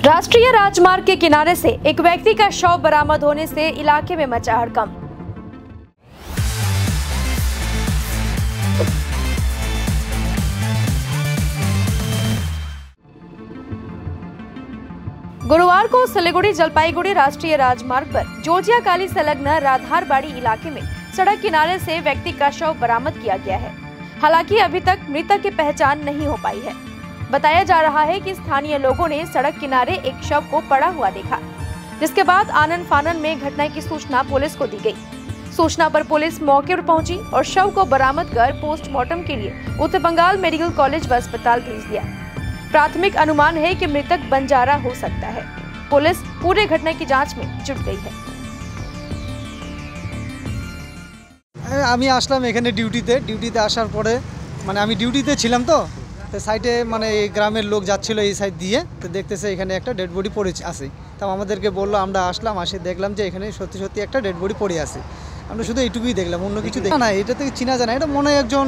राष्ट्रीय राजमार्ग के किनारे से एक व्यक्ति का शव बरामद होने से इलाके में मचा हड़कंप। गुरुवार को सिलीगुड़ी जलपाईगुड़ी राष्ट्रीय राजमार्ग पर जोजिया काली संलग्न राधारबाड़ी इलाके में सड़क किनारे से व्यक्ति का शव बरामद किया गया है। हालांकि अभी तक मृतक की पहचान नहीं हो पाई है। बताया जा रहा है कि स्थानीय लोगों ने सड़क किनारे एक शव को पड़ा हुआ देखा, जिसके बाद आनन फानन में घटना की सूचना पुलिस को दी गई। सूचना पर पुलिस मौके पर पहुंची और शव को बरामद कर पोस्टमार्टम के लिए उत्तर बंगाल मेडिकल कॉलेज व अस्पताल भेज दिया। प्राथमिक अनुमान है कि मृतक बंजारा हो सकता है। पुलिस पूरे घटना की जांच में जुट गई है। আমি আসলাম এখানে ডিউটিতে আসার পরে মানে আমি ডিউটিতে ছিলাম তো সাইডে মানে এই গ্রামের লোক যাচ্ছিল এই সাইড দিয়ে, তো দেখতেছে এখানে একটা ডেড বডি পড়ে আছে। তো আমাদেরকে বললো, আমরা আসলাম, আসে দেখলাম যে এখানে সত্যি একটা ডেড বডি পড়ে আছে। আমরা শুধু এইটুকুই দেখলাম, অন্য কিছু দেখলাম না। এটা থেকে চিনা যায় না, এটা মনে হয় একজন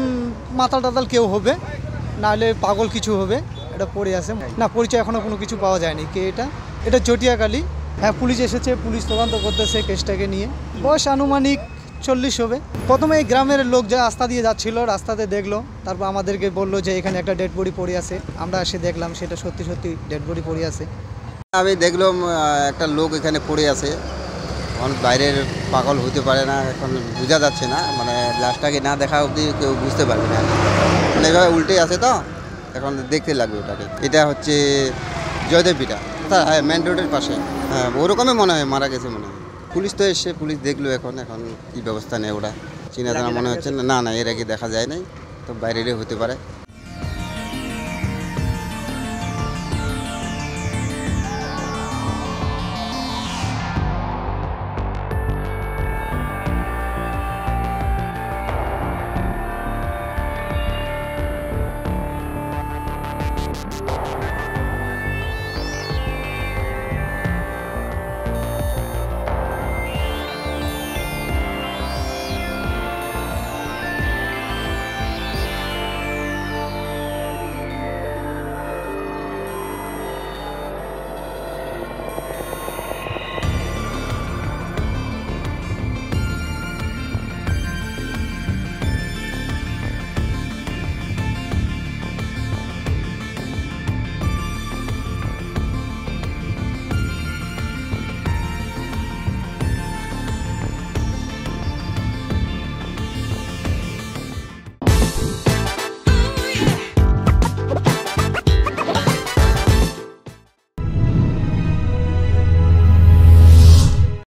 মাতাল টাতাল কেউ হবে, নাহলে পাগল কিছু হবে। এটা পড়ে আছে না, পরিচয় এখনো কোনো কিছু পাওয়া যায়নি কে এটা জটিয়াকালী। হ্যাঁ, পুলিশ এসেছে, পুলিশ তদন্ত করতেছে কেসটাকে নিয়ে। বয়স আনুমানিক 40 হবে। প্রথমে এই গ্রামের লোক যা রাস্তা দিয়ে যাচ্ছিল, রাস্তাতে দেখলো, তারপর আমাদেরকে বললো যে এখানে একটা ডেড বডি পড়ে আছে। আমরা এসে দেখলাম সেটা সত্যি ডেড বডি পড়ে আছে। আমি দেখলাম একটা লোক এখানে পড়ে আছে। অনেক বাইরের পাগল হতে পারে না, এখন বোঝা যাচ্ছে না, মানে লাশটাকে না দেখা অবধি কেউ বুঝতে পারবে না। মানে এভাবে উল্টে আছে, তো এখন দেখতে লাগবে ওটাকে। এটা হচ্ছে জয়দেবপিঠা, হ্যাঁ, মেন রোডের পাশে। হ্যাঁ, ওরকমই মনে হয় মারা গেছে মনে হয়। পুলিশ তো এসে পুলিশ দেখলো, এখন কী ব্যবস্থা নেয় ওরা চিনা জানা মনে হচ্ছে না। না, এর আগে দেখা যায় নাই, তো বাইরেরই হতে পারে।